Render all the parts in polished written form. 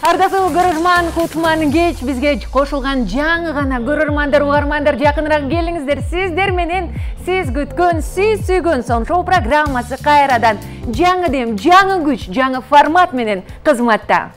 Ардактуу көрөрман, кутман кеч бизге кошулган жаңы гана көрөрмандар, угармандар жакыныраак келиңиздер. Сиздер менен сиз күткөн, сиз сүйгөн Сон Шоу программасы кайрадан жаңы дем, жаңы күч, жаңы формат менен кызматта.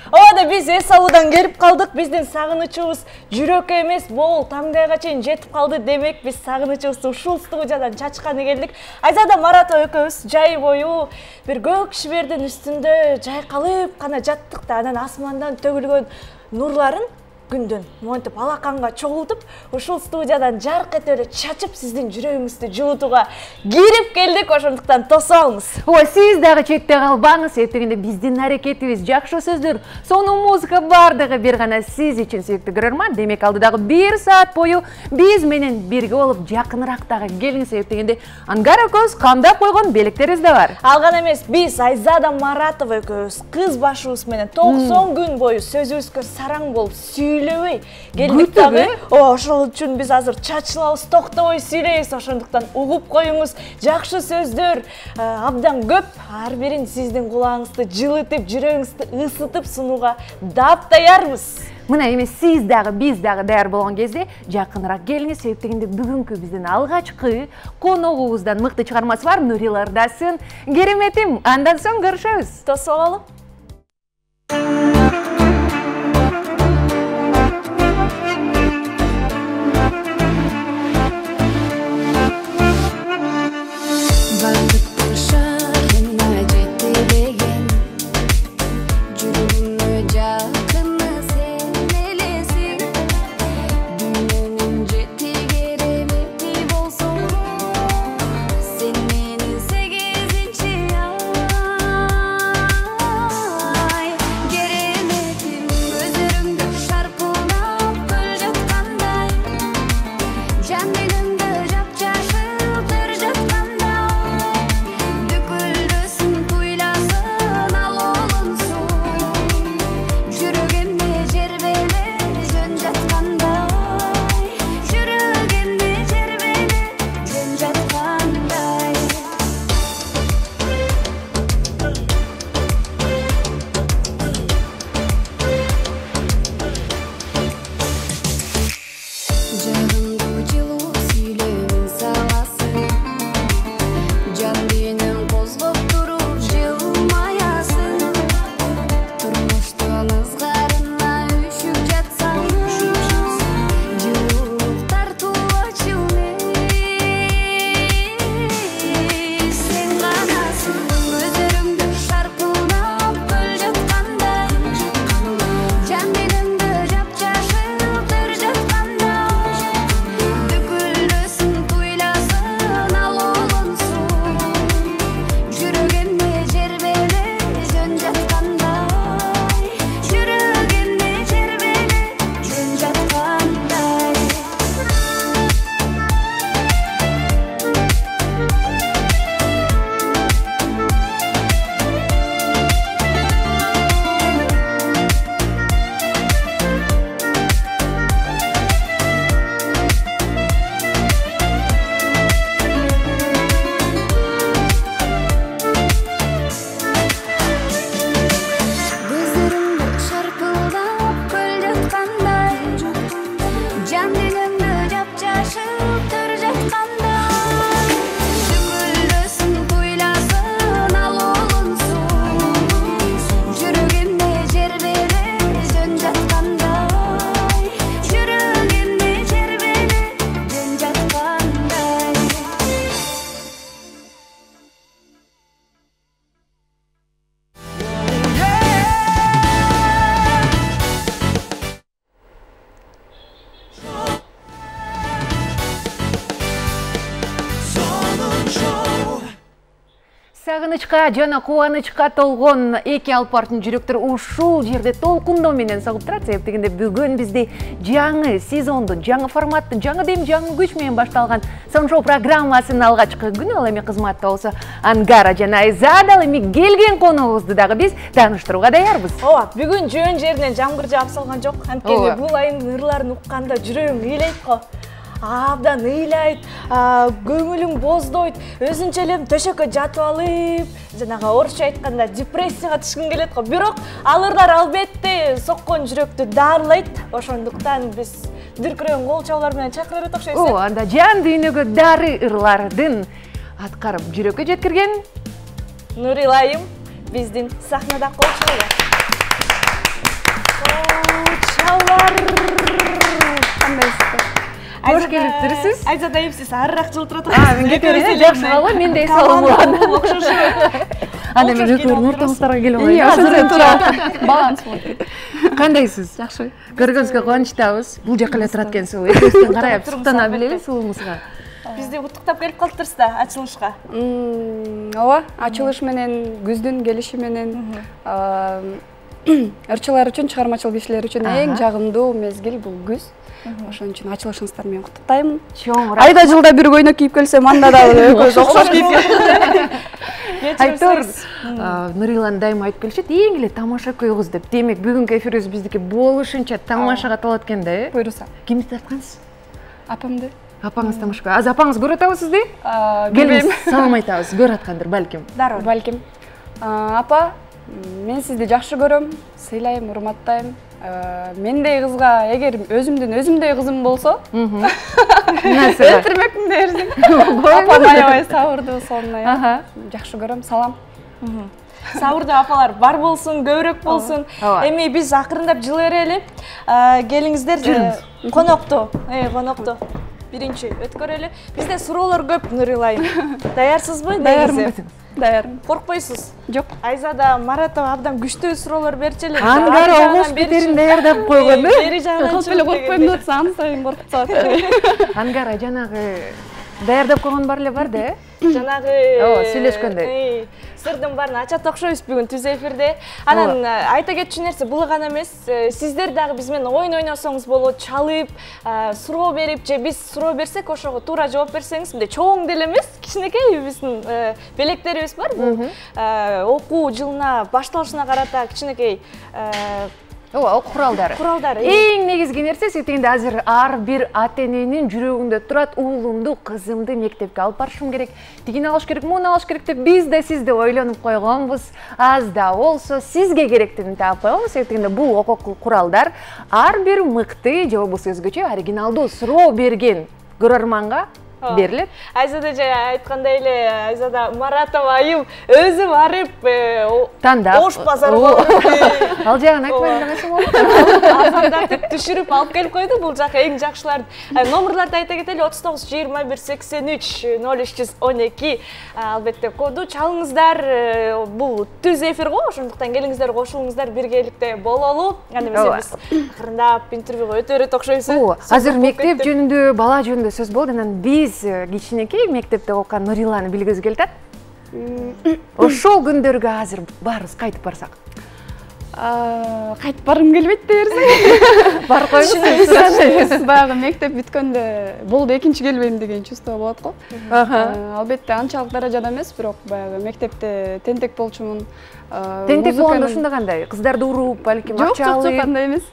Ода биз эс алуудан келип калдык. Биздин сагынычыбыз жүрөккө эмес, могул таңдайга чейин жетип калды. Демек, биз сагынычыбызды ушул студиядан чачканы келдик. Айзада Марат экөөбүз жай бою бир көк шибердин үстүндө жайкалып гана жаттык да, анан асмандан төгүлгөн нурларын күндөн монтип алаканга чогултуп, ушул студиядан жарк этип эле чачып, сиздин жүрөгүңүздү жылытууга кирип келдик. Ошондуктан тособуз. Сиз дагы четте калбаңыз, себептегенде биздин аракетибиз жакшы сөздөр, сонун музыка бардыгы бир гана сиз үчүн, сүйүктүү көрөрман. Демек, алдыдагы 1 саат бою биз менен бирге болуп жакыныраак дагы келиңиз, себептегенде Ангар экөөбүз камдап койгон белектерибиз да бар. Ал гана эмес, биз Айзада Маратова экөөбүз кыз башыбыз менен 90 күн бою сөзүбүзгө сараң болуп сүйлөбөй келдик дагы. Ошол үчүн биз азыр чачылабыз, токтобой сүйлөйбүз. Ошондуктан угуп коюңуз. Жакшы сөздөр абдан көп. Ар бирин сиздин кулагыңызды жылытып, жүрөгүңүздү ысытып сунууга даярбыз. Мына эми сиз дагы, биз дагы даяр болгон кезде жакыныраак келиңиз, себептегенде бүгүнкү биздин алгачкы коногубуздан мыкты чыгармасы бар. Нурила Ырдасын, кереметим. Андан соң көрүшөбүз. Тосуп алалы. Сагынычка жана кубанычка толгон эки алпарттын жүрөктөрү ушул жерде толкундоо менен согуп турат. Себептегенде бүгүн бизде жаңы сезондун, жаңы форматтын, жаңы дем, жаңы күч менен башталган Сон Шоу программасынын алгачкы күнү. Ал эми кызматта болсо Ангара жана Айзада, ал эми келген коногубузду дагы биз тааныштырууга даярбыз. Ооба, бүгүн жөн жеринен жамгыр жаап салган жок. Анткени бул айымдын ырларын укканда жүрөгүм ыйлайт го. абдан ыйлайт, көңүлүң боздойт, өзүнчө эле төшөккө жатып алып, жанагы орусча айтканда депрессияга түшкүң келет го. Бирок алырдар албетте соккон жүрөктү дарылайт. Ошондуктан биз дүркүрөгөн кол чабуулар менен чакыра берет окшойбуз. О, анда жан дүйнөгө дары ырлардын аткарып жүрөккө жеткирген Нурилайым биздин сахнада кол чабуулар. Қош келиптирсиз. Айзада сиз арыраак жылтырап атасыз. Мен кетебиз, жакшы калып, мен де салым болгон. Анда мен экөөнүн ортоңуздарга келип алайын. Азыр тура. Баланс болот. Кандайсыз? Жакшы. Көргөнүзгө кубанычтабыз. Бул жака эле турат экенсиз. Экөөбүздөн карап суктана билели сулуңузга. Бизди уттуктап келип калыптырсыз да ачылышка. Ооба, ачылыш менен, күздүн келиши менен ырчылар үчүн, чыгармачыл кишилер үчүн эң жагымдуу мезгил бул күз. Ошон үчүн ачылышыңыздар менен куттуктайм. Чоң рахмат. Айда жылда бир көйнөк кийип келсем, анда дагы экөөбүз окшош кийип. Айтор, Нурилан дайыма айтып келишет, эң эле тамаша көйгүз деп. Демек, бүгүнкү эфирибиз биздики болушунча тамашага талат экен да, э? Буйруса. Кимди тарткансыз? Апамды. Апаңыз тамашка. Азыр апаңыз көрүп атабы сизди? Билбейм. Салам айтабыз, көрүп аткандыр балким. Дароо. Балким. Апа, мен сизди жакшы көрөм, сыйлайм, урматтайм. Мендей кызга эгер өзүмдөй кызым болсо, өлтүрмөкмүн дерсиң. Апам аябай сабырдуу, сонуна. Жакшы көрөм, салам. Сабырдуу апалар бар болсун, көбүрөөк болсун. Эми биз акырындап жылы берели. Келиңиздер конокту. Биринчи өткөрөлү. Бизде суроолор көп, Нурилайым. Даярсызбы? Даярмын. Даярмын. Коркпойсуз? Жок. Айзада Маратова абдан күчтүү суроолор берчү эле. Ангар огош битерин даярдап койгон, э? Бери жагынан Кылып эле коркпойм деп атса, аны сайын коркуп атат. Ангара жанагы даярдап койгон бар эле бар да, э? Жанагы сүйлөшкөндөй. Сырдын баарын ачат окшойбуз бүгүн түз эфирде. Анан айта кетчү нерсе бул гана эмес. Сиздер дагы биз менен оюн ойносоңуз болот, чалып, суроо берип же биз суроо берсек, ошого туура жооп берсеңиз, мындай чоң деле эмес, кичинекей биздин белектерибиз бар. Бул окуу жылына башталышына карата кичинекей Окуу куралдары. Эң негизги нерсе дегенде азыр ар бир ата-эненин жүрөгүндө турат, уулумду, кызымды мектепке алып барышым керек, тигин алыш керек, муну алыш керек деп биз да сизди ойлонуп койгонбуз. Аз да болсо сизге керектигин таап койгонбуз. Дегенде бул окуу куралдар ар бир мыкты же болбосо өзгөчө оригиналдуу суроо берген көрөрманга берилет. Айзада же айткандай эле, Айзада Маратова айым өзү барып тандап Ош базарга ал жагын айтпайм демесе болот. Азырдатып түшүрүп алып келип койду. Бул жака эң жакшылар. Номерларды айта кетели: 39 21 83 0312. Албетте коду чалыңыздар. Бул түз эфир го, ошондуктан келиңиздер, кошулуңуздар, биргеликте бололу. Анда биз акырындап интервьюга өтө берет окшойбуз. Азыр мектеп жөнүндө, бала жөнүндө сөз болду. Анан биз кичинекей мектепте окуган Нуриланы билгибиз келип атат. Ошол күндөргө азыр баарыбыз кайтып барсак. Кайтып баргым келбейт дерсиң. Барып койсуңуз. Баягы мектеп бүткөндө болду, экинчи келбейм деген чувство болот го. Албетте анчалык даражада эмес, бирок баягы мектепте тентек болчумун. Тентек болгондо ушунда кандай? Кыздарды уруп, балким акча алып. Жок, андай эмес.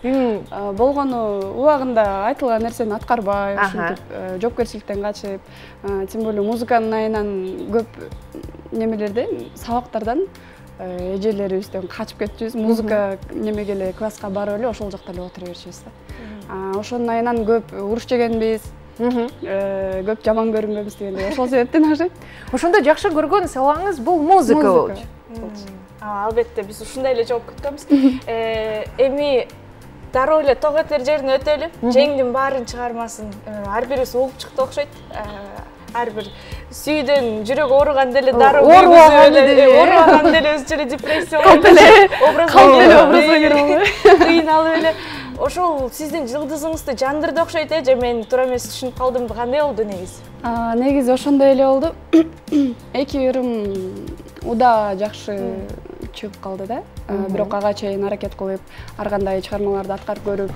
Болгону убагында айтылган нерсени аткарбай, ушинтип жоопкерчиликтен качып, тем более музыканын айынан көп немелерде, сабактардан эжелерибизден качып кетчүбүз. Музыка немеге эле класска барып эле ошол жакта эле отура берчүбүз да. Ошонун айынан көп уруш жегенбиз, көп жаман көрүнгөнбүз дегендей. Ошол себептен окшойт. Ошондо жакшы көргөн сабагыңыз бул музыка болчу. Албетте биз ушундай эле жооп күткөнбүз. Эми дароо эле ток этер жерине өтөлү. Жеңдин баарын чыгармасын ар бирибиз угуп чыкты окшойт. Ар бир сүйдөн жүрөк ооруган деле дароо ооруган деле өзүнчө эле депрессия образга кирип кыйналып эле. Ошол сиздин жылдызыңызды жандырды окшойт, же мен туура эмес түшүнүп калдым, кандай болду негизи? Негизи ошондой эле болду. Эки өрүм уда жакшы чыгып калды да. Бирок ага чейин аракет кылып, ар кандай чыгармаларды аткарып көрүп,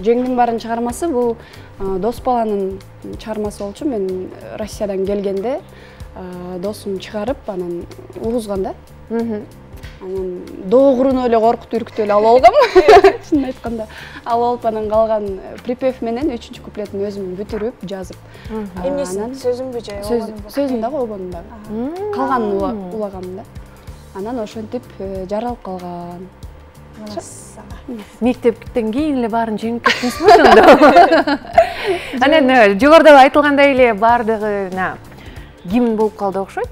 Жеңдин баарын чыгармасы бул дос баланын чыгармасы болчу. Мен Россиядан келгенде досум чыгарып, анан угузган да. Анан доогуруну эле коркутуп үркүтүп эле алып алгам. Чынын айтканда алып алып анан калган припев менен 3-чү куплетин өзүм бүтүрүп жазып. Эмнесин сөзүнбү же обонунбу? Сөзүн дагы обонун дагы. Калганын улагам да. Анан ошентип жаралып калган. Мектептен кийин эле баарын жеңип кеттиңизби ошондо? Анан жогоруда айтылгандай эле баардыгы гимн болуп калды окшойт.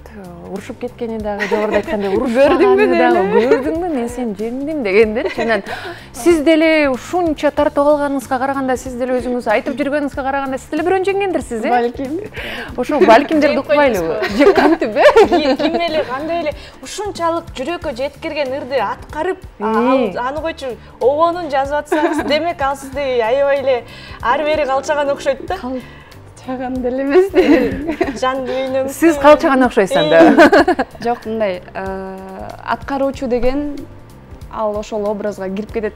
Урушуп кеткени дагы жогоруда айткандай урушпаганы дагы көрдүңбү, мен сени жеңдим дегендерчи. Анан сиз деле ушунча тартып алганыңызга караганда, сиз деле өзүңүз айтып жүргөнүңүзгө караганда, сиз деле бирөөнү жеңгендирсиз, Балким. Ошо балкимдерди укпайлыбы? Же кантип? Ким эле кандай эле ушунчалык жүрөккө жеткирген ырды аткарып, аны койчу обонун жазып атсаңыз, демек ал сизди аябай эле ары бери калчаган окшойт да. Калчаган деле эмес. Жан дүйнөң. Сиз калчаган окшойсуз анда. Жок, мындай аткаруучу деген ал ошол образга кирип кетет.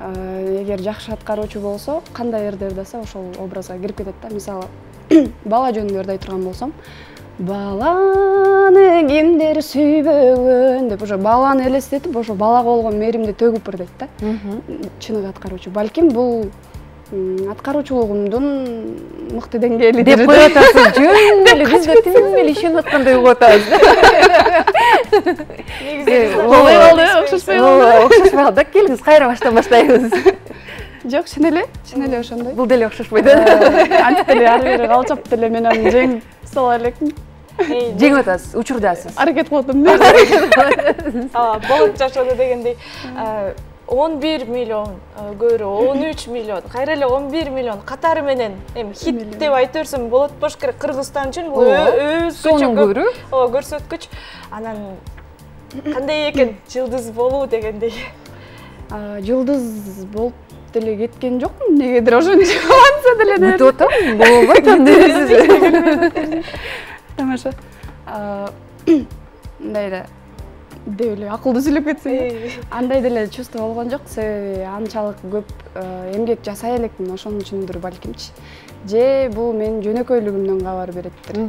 Эгер жакшы аткаруучу болсо, кандай ырды ырдаса ошол образга кирип кетет да. Мисалы, бала жөнүндө ырды айткан болсом, баланы кимдир сүйбөгөн деп ошо баланы элестетип, ошо балага болгон мээримди төгүп ырдайт да. Чыныгы аткаруучу. Балким бул аткаруучулугумдун мыкты деңгээлидир деп коюп атасыз. Жөн эле биз да тим эле ишенип аткандай угуп атабыз. Болбой калды, окшошпой калды. Окшошпой калды. Келиңиз кайра баштан баштайбыз. Жок, чын эле ошондой. Бул деле окшошпойт. Антип деле ары бери калчап деле мен аны жеңип сала элекмин. Жеңип атасыз, учурдасыз. Аракет кылып атам. Болот жашоодо дегендей 11 миллион көрүү, 13 миллион, кайра эле 11 миллион катары менен эми хит деп айта берсем болот болуш керек. Кыргызстан үчүн бул өзгөчө көрүү. Көрсөткүч. Анан кандай экен жылдыз болуу дегендей. Жылдыз болуп деле кеткен жокмун, негедир ошентип кыланса деле. Бүтүп атам, болбойт андайсыз. Тамаша. Мындай эле деп эле акылдуу сүйлөп кетсем, андай деле чувство болгон жок. Себеби анчалык көп эмгек жасай элекмин, ошон үчүндүр балкимчи. Же бул менин жөнөкөйлүгүмдөн кабар береттир.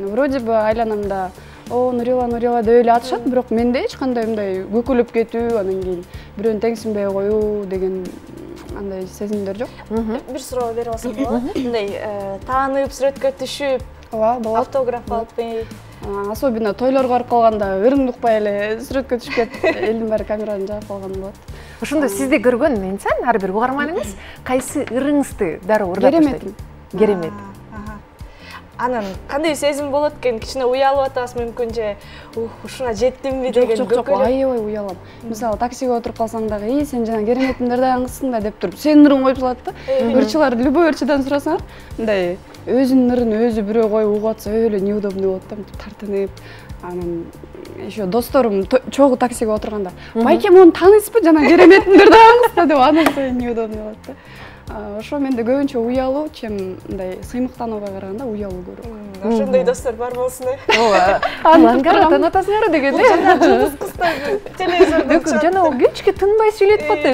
Вроде бы айланамда Нурила деп эле атышат, бирок менде эч кандай мындай көкөлөп кетүү, анан кийин бирөөнү теңсинбей коюу деген андай сезимдер жок. Бир суроо берип алсам болобу? Мындай таанып, сүрөткө түшүп, болот. Автограф алып, особенно тойлорго барып калганда ырыңды укпай эле сүрөткө түшүп кетип, элдин баары камераны жаап калган болот. Ошондо сизди көргөн инсан, ар бир угарманыңыз кайсы ырыңызды дароо ырдап баштайт? Керемет. Анан кандай сезим болот экен? Кичине уялып атасыз мүмкүн же ушуна жеттимби деген Жок, аябай уялам. Мисалы, таксиге отуруп калсаң дагы, сен жана кереметиңди ырдаган кызсың да деп туруп, сенин ырың коюп салат да. Ырчылар, любой ырчыдан сурасаңар, мындай өзүнүн ырын өзү бирөө коюп угуп атса өлө неудобно болот да, тартынып. Анан еще досторум чогуу таксиге отурганда, байкем аны тааныйсызбы, жана кереметиңди ырдаган кыз да деп анан неудобно болот да. Ошо менде көбүнчө уялуу, чем мындай сыймыктанууга караганда уялуу көрөм. Ошондой достор бар болсун. Ооба. Аңгара танатасыңар деген эле. Жана жылдыз кыздар телевизордон жана кечке тынбай сүйлөтүп атты.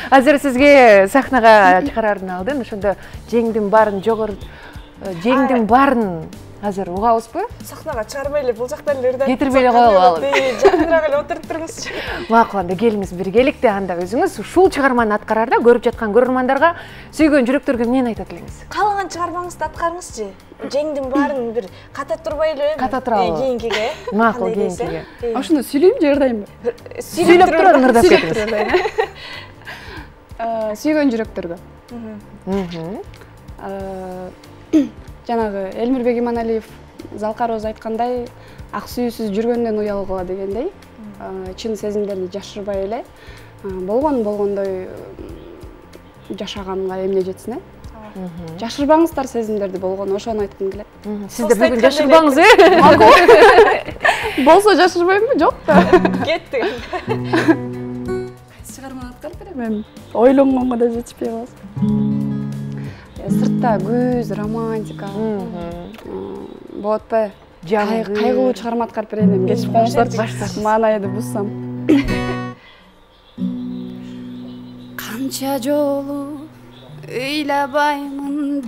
Азыр сизге сахнага чыгарардын алдын ошондо жеңдим баарын жеңдим баарын азыр угабызбы? Сахнага чыгарбай эле бул жактан эле ырдап кетирбей эле коелу алып. Жакыныраак эле отуруп туруңузчу. Макул, анда келиңиз биргеликте анда өзүңүз ушул чыгарманы аткарарда көрүп жаткан көрөрмандарга, сүйгөн жүрөктөргө эмнени айтат элеңиз? Каалаган чыгармаңызды аткарыңызчы. Жеңдим баарын бир ката турбай эле. Ката туралы. Кийинкиге. Макул, кийинкиге. Ошондо сүйлөйм же ырдаймбы? Сүйлөп турам, ырдап кетиңиз. Сүйгөн жүрөктөргө. Жанагы Элмирбек Иманалиев Залкарооз айткандай, ак сүйүүсүз жүргөндөн уялгыла дегендей, чын сезимдерди жашырбай эле болгондой жашаганга эмне жетсин, жашырбаңыздар сезимдерди болгону, ошону айткым келет. Сиз да бүгүн жашырбаңыз, Макул. Болсо жашырбаймбы? Жок да. Кетти. Чыгарманы аткарып берем, ойлонгонго да жетишпей каласың. Сыртта күз, романтика. Болот ба? Кайгылуу чыгарма аткарып берейин, кечип коңуздар. Маанайды буссам. Канча жолу ыйлабаймын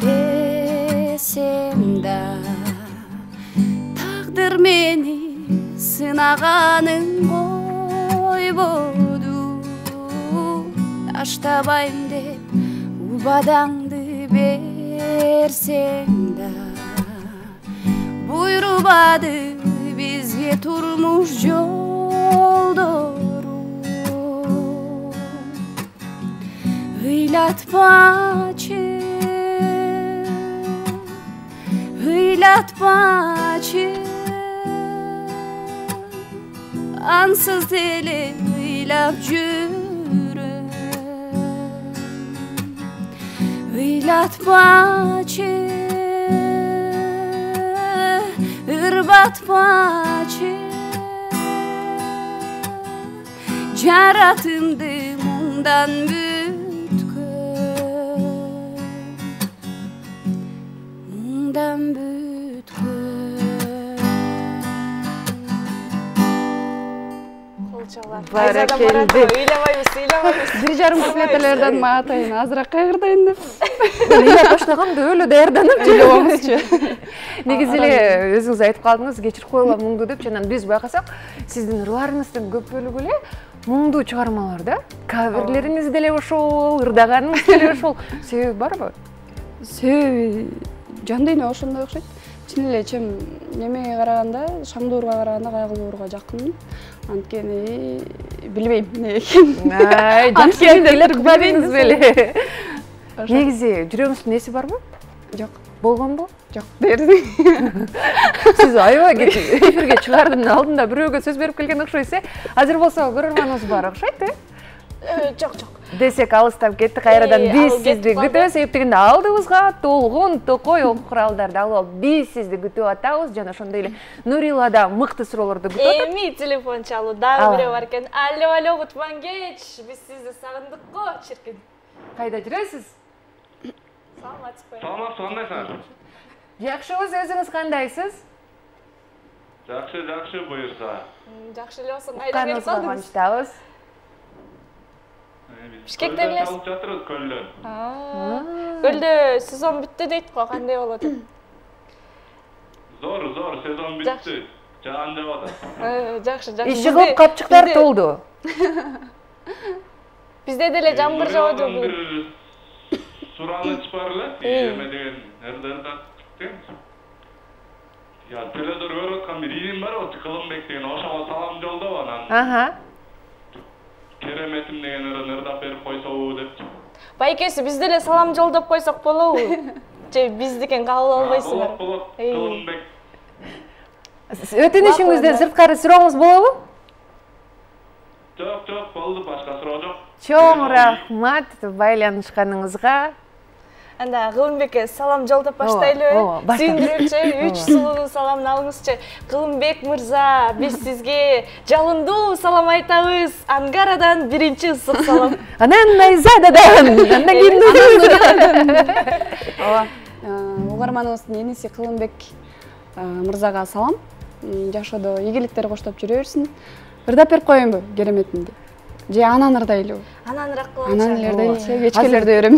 десем да, тагдыр мени сынағаның қойбоду таштабайым деп убадаңды берсең да буйрубады бизге турмуш жолдору ыйлатпачы ansız deli ыйлап жүрөм ыйлатпачы ырбатпачы жаратымды муңдан бүткөн Баракелди. Ыйлабайбыз. 1,5 куплеттелерден маатайын азыраак кайгырдайын деп. Ыйлап баштаганда өлө даярданып Ыйлабамызчы. Негизи эле өзүңүз айтып калдыңыз, кечирип койгула муңду деп, жана биз байкасак, сиздин ырларыңыздын көп бөлүгү эле муңдуу чыгармалар да. Каверлериңиз деле ошол, ырдаганыңыз деле ошол. Себеби барбы? Себеби жан дейне ошондой окшойт. Чын эле чем немеге караганда, шаңдуурга караганда кайгылууга жакынмын. Анткени билбейм эмне экенин. Анткени элек барыңыз беле. Негизи жүрөгүңүздүн неси барбы? Жок. Болгонбу? Жок. Дерсиң. Сиз аябай эфирге чыгаардын алдында бирөөгө сөз берип келген окшойсуз, Азыр болсо көрөрманыбыз бар окшойт, Жок. Десек алыстап кетти, кайрадан биз сизди күтөбүз. Себеп дегенде алдыбызга толгун токой куралдарды алып алып биз сизди күтүп атабыз. Жана ошондой эле Нурила да мыкты суроолорду күтүп атат. Эми телефон чалуу дагы бирөө бар экен. Алло, Кутмангеч, биз сизди сагындык го, чиркин. Кайда жүрөсүз? Саламатсызбы? Саламатсыз, кандайсыңар? Жакшыбыз, өзүңүз кандайсыз? Жакшы, буюрса. Жакшы эле болсун. Кайдан келип калдыңыз? Кубанычтабыз. Бишкектен элесиз? Чалып жатырбыз көлдөн. Көлдө сезон бүттү дейт го, кандай болот? Зор, сезон бүттү. Жаан жаап атат. Жакшы. Иши кылып капчыктар толду. Бизде деле жамгыр жаады. Бир сураныч бар эле, эме деген эрдерден. Я теледор көрүп аткан бир ийим бар, Кылымбек деген, ошого салам жолдоп анан. Кереметим деген ырдап берип койсобу деп. Байкеси, биз деле салам жолдоп койсок болобу? Же биздикин кабыл албайсыңар? Болот, Кылымбек. Өтүнүшүңүздөн сырткары сурооңуз болобу? Жок, болду, башка суроо жок. Чоң рахмат байланышканыңызга. Анда Кылымбекке салам жолдоп баштайлы. Сүйүндүрүүчү 3 сулуунун саламын алыңызчы. Кылымбек мырза, биз сизге жалындуу салам айтабыз. Ангарадан биринчи ысык салам. Анан Найзададан, андан кийин Угарманыбыздын эниси Кылымбек мырзага салам. Жашоодо ийгиликтер коштоп жүрө берсин. Ырдап берип коеюнбу кереметимди? Же анан ырдайлыбы? Анан ырдайлы. Анан ырдайлы, кечкелерде өрөм.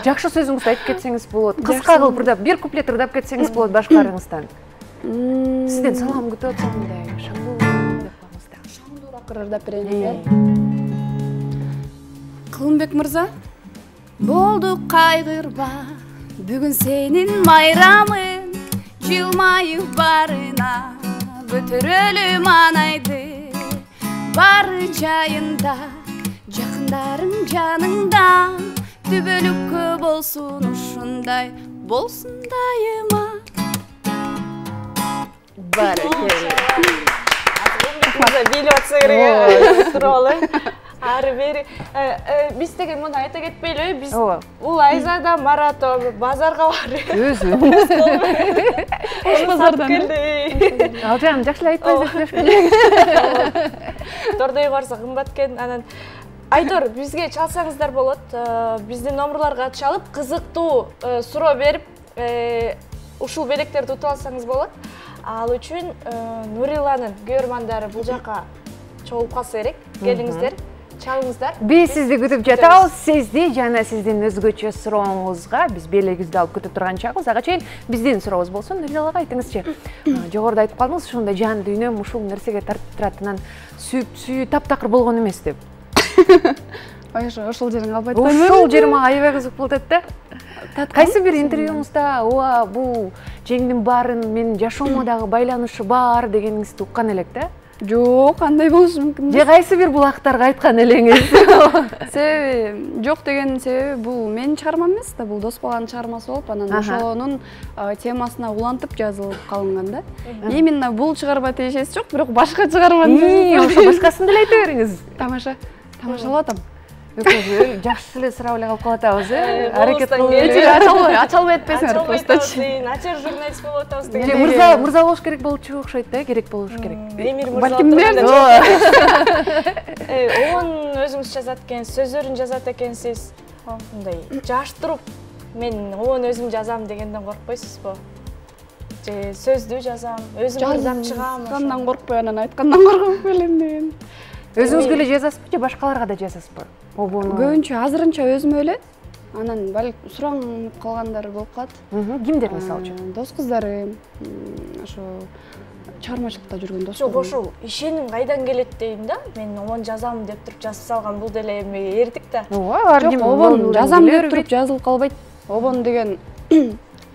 Жакшы сөзүңүздү айтып кетсеңиз болот. Кыска кылып ырдап, бир куплет ырдап кетсеңиз болот башкаларыңыздан. Сизден салам күтүп атсам мындай шаңдуу деп коебуз да. Шаңдуураак ырдап берейин. Кылымбек мырза, болду кайгырба, бүгүн сенин майрамың, жылмайып барына, көтөрөлү манайды. Бары жайында, жакындарың жаныңда, түбөлүккө болсун ушундай, болсун дайыма. Баракелди. Билип атса керек суроолор. Ары бери. Биз деген муну айта кетпейлиби? Биз бул Айзада Марато базарга барып. Өзүңүз. Базардан келди. Ал жаным жакшы эле айтпайсыз. Тордой барса кымбат экен. Анан Айдор, бизге чалсаңыздар болот. Биздин номерларга чалып, кызыктуу суроо берип, ушул белектерди утуп алсаңыз болот. Ал үчүн Нуриланын көрөрмандары бул жака чогулуп калса керек. Келиңиздер. чалыңыздар. Биз сизди күтүп жатабыз. Сизди жана сиздин өзгөчө сурооңузга биз белегибизди алып күтүп турган чагыбыз. Ага чейин биздин сурообуз болсун. Нуржалага айтыңызчы. Жогоруда айтып калдыңыз, ушундай жан дүйнөм ушул нерсеге тартып туратынан сүйүү таптакыр болгон эмес деп. Ой, ошол жерин албайт. Ошол жер мага аябай кызык болуп атат да. Кайсы бир интервьюңузда ооба бул жеңдин баарын менин жашоомо дагы байланышы бар дегениңизди уккан элек да. Жок, кандай болушу мүмкүн? Же кайсы бир булактарга айткан элеңиз? Себеби жок деген себеби бул менин чыгармам эмес да, бул дос баланын чыгармасы болуп, анан ошонун темасына улантып жазылып калынган да. Именно бул чыгарма тиешеси жок, бирок башка чыгарманы. Ошо башкасын деле айта бериңиз. Тамашалап атам. Экөөбүз жакшы эле сурап эле калып калатабыз, аракет кылып. Ача албай атпайсыңар просто. Начар журналист болуп атабыз деген. Мырза болуш керек болчу окшойт да, керек болуш керек. Эмир мырза. Балким Оон өзүңүз жазат экенсиз, сөздөрүн жазат экенсиз. Мындай жаш туруп мен оон өзүм жазам дегенден коркпойсузбу? Же сөздү жазам, өзүм жазам чыгам. Кандан коркпой, анан айткандан коркуп элем деген. Өзүңүзгө эле жазасызбы же башкаларга да жазасызбы? Көбүнчө азырынча өзүмө эле. Анан балким сураңып калгандар болуп калат. Кимдер мисалы үчүн? Дос кыздарым, ошо чыгармачылыкта жүргөн дос. Жок, ошол ишеним кайдан келет дейм да. Мен оон жазам деп туруп жазып салган бул деле эми эрдик да. Ооба, Жок, обон жазам деп туруп жазылып калбайт. Обон деген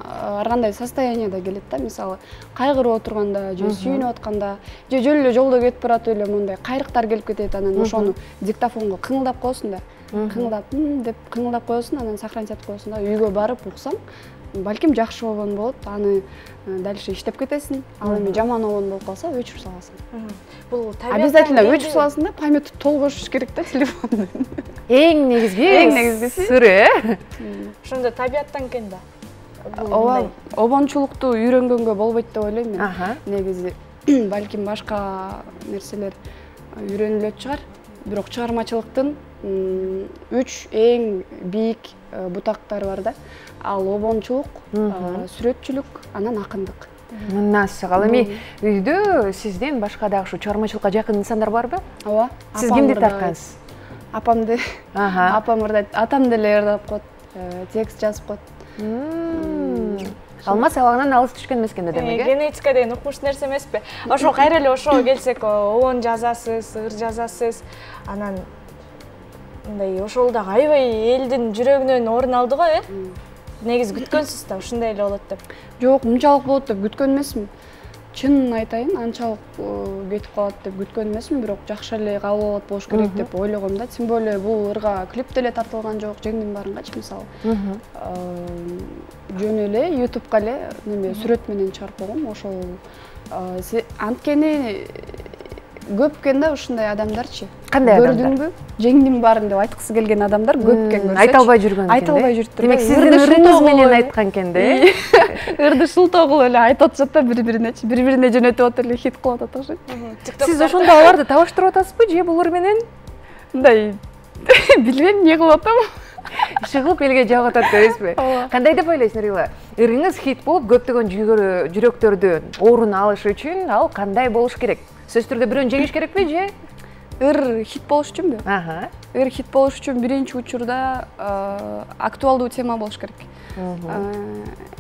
ар кандай состоянияда келет да, мисалы кайгырып отурганда же сүйүнүп атканда же жөн эле жолдо кетип баратып эле мондай кайрыктар келип кетет, анан ошону диктофонго кыңылдап коесуң да. Кыңылдап деп кыңылдап коесуң, анан сохранить этип коесуң да. Үйгө барып уксаң, балким жакшы обон болот, аны дальше иштеп кетесиң. Ал эми жаман обон болуп калса өчүрүп саласың. Бул обязательно өчүрүп саласың да, памяти толгош керек да телефондун. Эң негизгиси сүрө. Ошондо табияттан экен да. Ооба, обончулукту үйрөнгөнгө болбойт деп ойлойм мен. Негизи балким башка нерселер үйрөнүлөт чыгар, бирок чыгармачылыктын 3 эң бийик бутактары бар да. Ал обончулук, сүрөтчүлүк, анан акындык. Мынасы ал эми үйдө сизден башка дагы ушу чыгармачылыкка жакын инсандар барбы? Ооба. Сиз кимди тарткансыз? Апамды. Апам ырдайт, атам деле ырдап коет, текст жазып коет. Алма сабагынан алыс түшкөн эмес экен да демек, э? Генетика деген укмуш нерсе эмеспи? Ошо кайра эле ошого келсек, оон жазасыз, ыр жазасыз. Анан мындай ошол дагы аябай элдин жүрөгүнөн орун алды го, э? Негизи күткөнсүз да, ушундай эле болот деп. Жок, мынчалык болот деп күткөн эмесмин. Чынын айтайын, анчалык кетип калат деп күткөн эмесмин, бирок жакшы эле кабыл алат болуш керек деп ойлогом да. Тем более бул ырга клип деле тартылган жок, жеңдин баарынгачы мисалы. Жөн эле YouTube'га эле неме сүрөт менен чыгарып койгом. Ошол анткени көп экен да ушундай адамдарчы. Кандай адамдар? Көрдүңбү? Жеңдин баарын деп айткысы келген адамдар көп экен көрсөчү. Айта албай жүргөн экен. Айта албай жүрүптүр. Демек сиздин ырыңыз менен айткан экен да, э? Ырды шылтоо эле айтып атышат да бири-биринечи. Бири-бирине жөнөтүп атып эле хит кылып атат окшойт. Сиз ошондо аларды табыштырып атасызбы же булар менен? Мындай билбейм, эмне кылып атам. Чыгып элге жагып атат дейсизби? Кандай деп ойлойсуң, Нурила? Ырыңыз хит болуп көптөгөн жүрөктөрдүн орун алышы үчүн ал кандай болуш керек? Сөзсүз түрдө бирөөнү жеңиш керекпи же? Ыр хит болуш үчүнбү? Ыр хит болуш үчүн биринчи учурда актуалдуу тема болуш керек.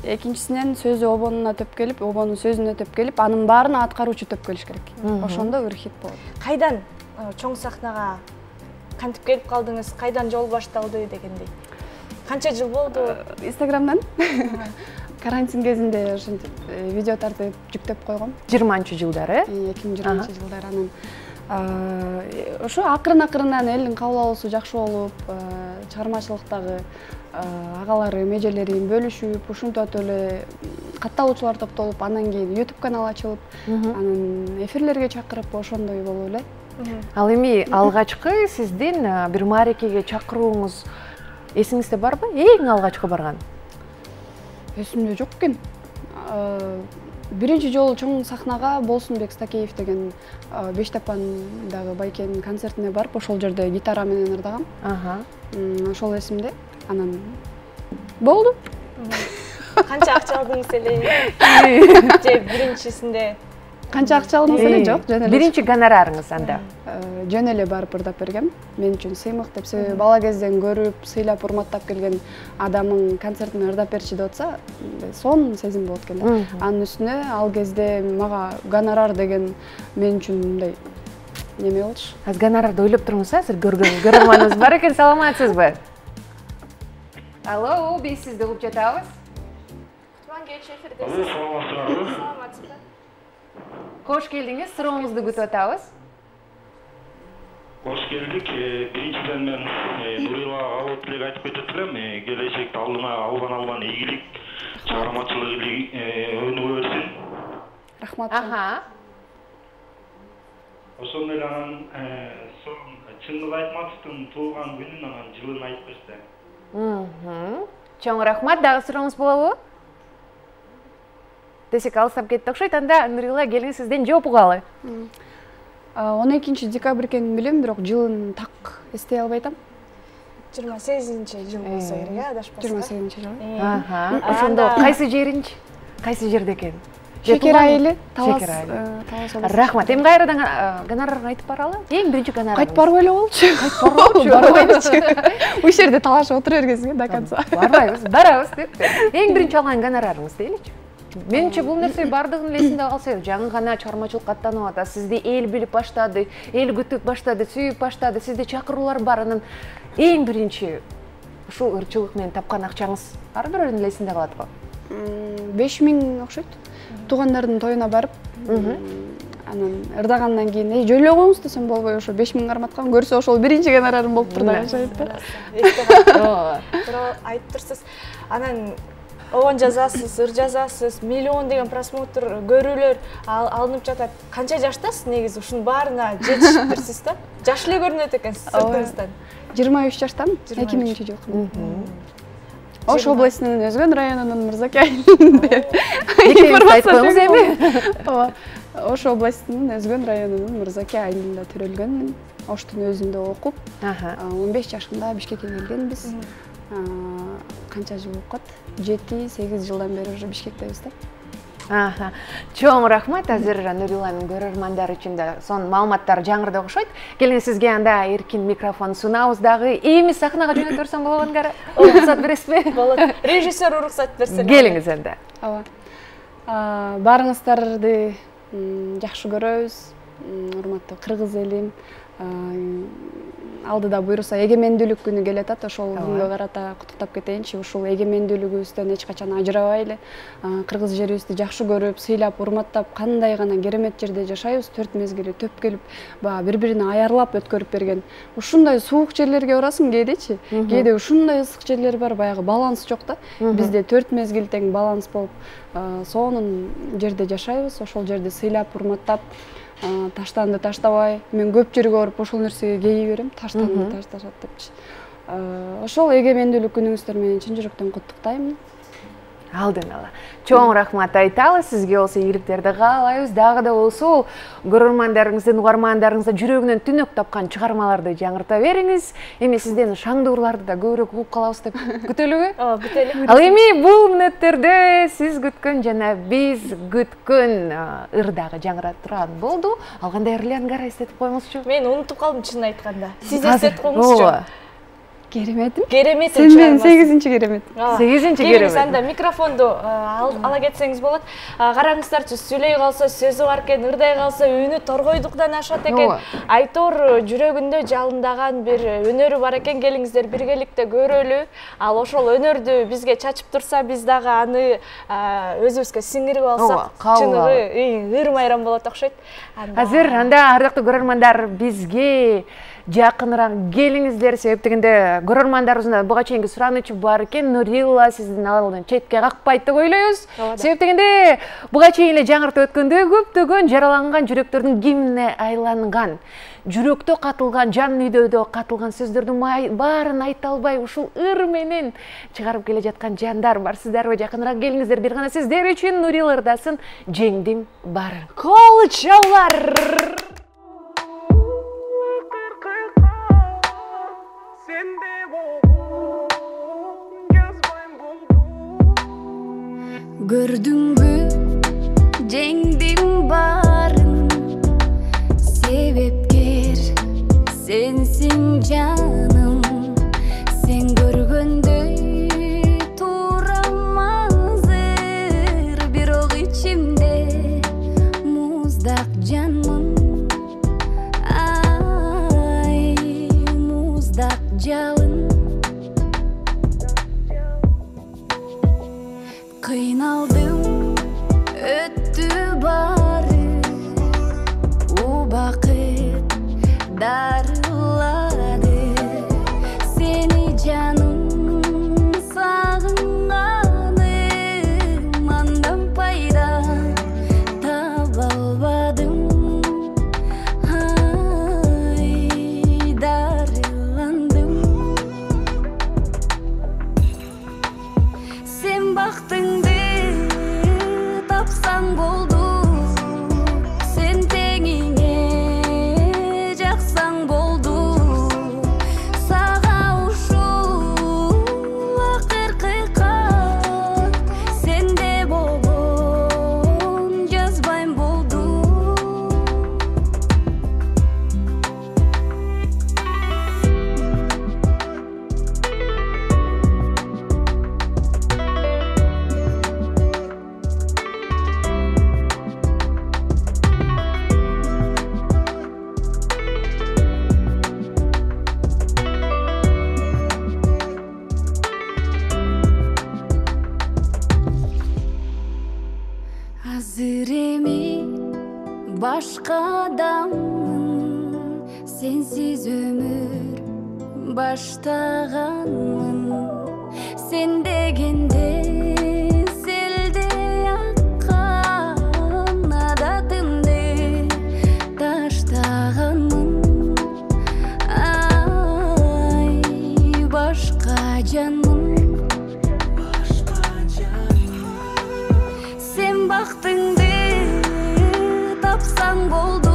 Экинчисинен сөзү обонуна төп келип, обону сөзүнө төп келип, анын баарына аткаруучу төп келиш керек. Ошондо ыр хит болот. Кайдан чоң сахнага кантип келип калдыңыз? Кайдан жол башталды дегендей? Канча жыл болду? Инстаграмдан. Карантин кезинде ошентип видео тартып жүктөп койгом. 20-жылдары? 2020-жылдары анан ошо акырын-акырындан элдин кабыл алуусу жакшы болуп, чыгармачылыктагы агаларым, эжелерим бөлүшүп, ушинтип эле катталуучулар топтолуп, анан кийин YouTube канал ачылып, анан эфирлерге чакырып, ошондой болуп эле. Ал эми алгачкы сиздин бир маарекеге чакырууңуз эсиңизде барбы? Эң алгачкы барган? Эсимде жок экен. Биринчи жолу чоң сахнага Болсунбек Стакеев деген Бештапандагы байкенин концертине барып, ошол жерде гитара менен ырдагам. Ошол эсимде. Анан болду. Канча акча алдыңыз эле? Же биринчисинде Канча акча алдыңыз эле жок, жөн эле. Биринчи гонорарыңыз анда. Жөн эле барып ырдап бергем. Мен үчүн сыймык деп, себеби бала кезден көрүп, сыйлап, урматтап келген адамың концертине ырдап берчи деп атса, сонун сезим болот экен да. Анын үстүнө ал кезде мага гонорар деген мен үчүн мындай неме болчу. Аз гонорарды ойлоп туруңуз, азыр көргөн көрөрманыбыз бар экен, саламатсызбы? Алло, биз сизди угуп жатабыз. Алло, саламатсызбы? Кош келдиңиз, сурооңузду күтүп атабыз. Кош келдик. Биринчиден мен Нурилага кабыл тилек айтып кетип элем. Келечекте алдына алган ийгилик, чыгармачылык өнүгө берсин. Рахмат. Ошондой эле анан Чындык Айтматовдун туулган күнүн анан жылын айтып берсе. Чоң рахмат, дагы сурооңуз болобу? Десек алыстап кетти окшойт, анда Нурила келиңиз сизден жооп угалы. 12 декабрь экенин билем, бирок жылын так эстей албай атам. 28-жыл болсо керек, адашпасам. 28-жыл. Ошондо кайсы жеринчи? Кайсы жерде экен? Шекер айылы, Талас. Рахмат. Эми кайрадан гонорарга айтып баралы. Эң биринчи гонорар. Кайтып барбай эле болчу. Барбайбызчы. Ушул жерде талашып отура бергенсиңер до конца. Барабыз деп. Эң биринчи алган гонорарыңыз дейличи. Менимче бул нерсе бардыгын элесинде калса, жаңы гана чыгармачылыкка аттанып атат, сизди эл билип баштады, эл күтүп баштады, сүйүп баштады, сизде чакыруулар бар. Анан эң биринчи ушул ырчылык менен тапкан акчаңыз ар бирөөнүн элесинде калат го. 5000 окшойт. Туугандардын тоюна барып, анан ырдагандан кийин жөн эле коюңуз десем болбой, ошо 5000 карматкан көрсө ошол биринчи гонорарым болуп турду окшойт да. Айтып турсуз. Анан оон жазасыз, ыр жазасыз, миллион деген просмотр, көрүүлөр алынып жатат. Канча жаштасыз негизи ушунун баарына жетиштирсиз да? Жаш эле көрүнөт экенсиз сыртыңыздан. 23 жаштамын, 2000-жылкы. Ош областынын Өзгөн районунун Мырзаке айылында. Айтканыңыз эми? Ооба. Ош областынын Өзгөн районунун Мырзаке айылында төрөлгөнмүн. Оштун өзүндө окуп, 15 жашымда Бишкекке келгенбиз. Канча жыл болуп калат? 7-8 жылдан бери уже Бишкектебиз да. Чоң рахмат. Азыр Нуриланын көрөрмандары үчүн да сон маалыматтар жаңырды окшойт. Келиңиз сизге анда эркин микрофон сунабыз дагы. Эми сахнага жөнөтүп берсем болобу ангары? Уруксат бересизби? Болот. Режиссер уруксат берсе. Келиңиз анда. Ооба. Баарыңыздарды жакшы көрөбүз. Урматтуу кыргыз элим. Алдыда буйруса эгемендүүлүк күнү келатат, ошол күнгө карата куттуктап кетейинчи. Ушул эгемендүүлүгүбүздөн эч качан ажырабайлы, кыргыз жерибизди жакшы көрүп, сыйлап, урматтап, кандай гана керемет жерде жашайбыз, 4 мезгили төп келип, бири-бирине аярлап өткөрүп берген. Ушундай суук жерлерге барасың кээдечи. Кээде ушундай ысык жерлер бар, баягы баланс жок да. Бизде 4 мезгил тең баланс болуп, сонун жерде жашайбыз, ошол жерди сыйлап, урматтап, таштанды таштабай, мен көп жерге барып ошол нерсеге кейи берем, таштанды ташташат депчи. Ошол эгемендүүлүк күнүңүздөр менен чын жүрөктөн куттуктайм. Алдын ала. Чоң рахмат айтабыз, сизге болсо ийгиликтерди каалайбыз. Дагы да болсо көрөрмандарыңыздын, угармандарыңызда жүрөгүнөн түнөк тапкан чыгармаларды жаңырта бериңиз. Эми сизден шаңдуурларды да көбүрөөк угуп калабыз деп күтөлүбү? Ооба, күтөлү. Ал эми бул мүнөттөрдө сиз күткөн жана биз күткөн ыр дагы жаңыра турган болду. Ал кандай эрлерин эстетип коюңузчу? Мен унутуп калдым чынын айтканда. Сиз эстетип коюңузчу. Кереметим. Кереметим. Сенден 8-чи керемет. 8-чи керемет. Келиңиз анда микрофонду ала кетсеңиз болот. Караңыздарчы, сүйлөй калса сөзү бар экен, ырдай калса үнү торгойдуктан ашат экен. Айтор жүрөгүндө жалындаган бир өнөрү бар экен. Келиңиздер биргеликте көрөлү. Ал ошол өнөрдү бизге чачып турса, биз дагы аны өзүбүзгө сиңирип алсак, чыныгы ыр майрам болот окшойт. Азыр анда ардактуу көрөрмандар бизге жакыныраак келиңиздер, себеп дегенде көрөрмандарыбызда буга чейинки суранычы бар экен. Нурила сиздин алдын четке какпайт деп ойлойбуз. Себеп дегенде буга чейин эле жаңыртып өткөндөй көптөгөн жараланган жүрөктөрдүн кимине айланган, жүрөктө катылган, жан үйдөдө катылган сөздөрдүн баарын айта албай ушул ыр менен чыгарып келе жаткан жандар бар. Сиздерби жакыныраак келиңиздер. Бир гана сиздер үчүн Нурила ырдасын «Жеңдим баарын». Кол чалар. Gördün mü? Jengdim bari. жанмын ай муздак жалын кыйналдым өттү бары убакыт дарылады сени жаным сагынганым андан пайда таба албадым ай дарыландым сен бактыңды тапсаң болду сен теңиңе жаксаң болду сага ушул акыркы кат сенде болгон жазбайм болду азыр эми башка адаммын сенсиз өмүр баштаганмын сен дегенде селдей аккан адатымды таштаганмын ай башка жанмын сен бактыңды тапсаң болду